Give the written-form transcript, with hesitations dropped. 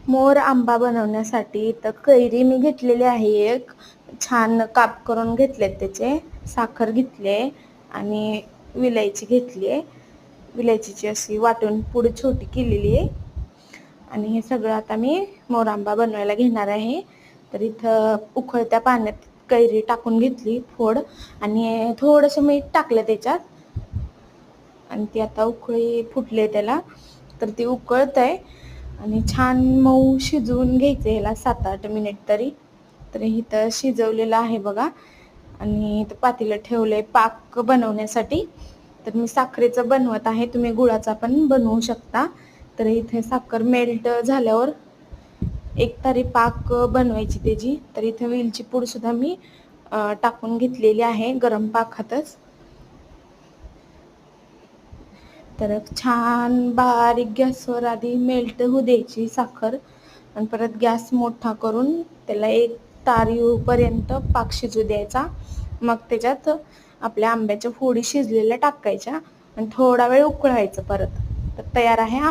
मोर आंबा बनवण्यासाठी तर कैरी मी घेतलेली आहे, एक छान काप करून घेतलेत त्याचे, साखर घेतली आणि विलायची घेतली आहे. विलायचीची अशी वाटून पुढे छोटी केलेली आहे. आणि हे सगळं आता मी मोर आंबा बनवायला घेणार आहे. तर इथं उकळत्या पाण्यात कैरी टाकून घेतली फोड आणि थोडंसं मीठ टाकलं त्याच्यात आणि ती आता उकळी फुटले त्याला. तर ती उकळत आहे आणि छान मऊ शिजवून घ्यायचं ह्याला 7-8 मिनिट तरी. तर इथं शिजवलेलं आहे बघा. आणि इथं पातेलं ठेवलंय पाक बनवण्यासाठी. तर मी साखरेचं बनवत आहे, तुम्ही गुळाचा पण बनवू शकता. तर इथे साखर मेल्ट झाल्यावर एक तारी पाक बनवायची त्याची. तर इथे वेलची पूड सुद्धा मी टाकून घेतलेली आहे गरम पाकातच. तर छान बारीक गॅसवर आधी मेल्ट होऊ द्यायची साखर आणि परत गॅस मोठा करून त्याला एक तार येऊपर्यंत पाक शिजू द्यायचा. मग त्याच्यात आपल्या आंब्याच्या फोडी शिजलेल्या टाकायच्या आणि थोडा वेळ उकळायचं परत. तर तयार आहे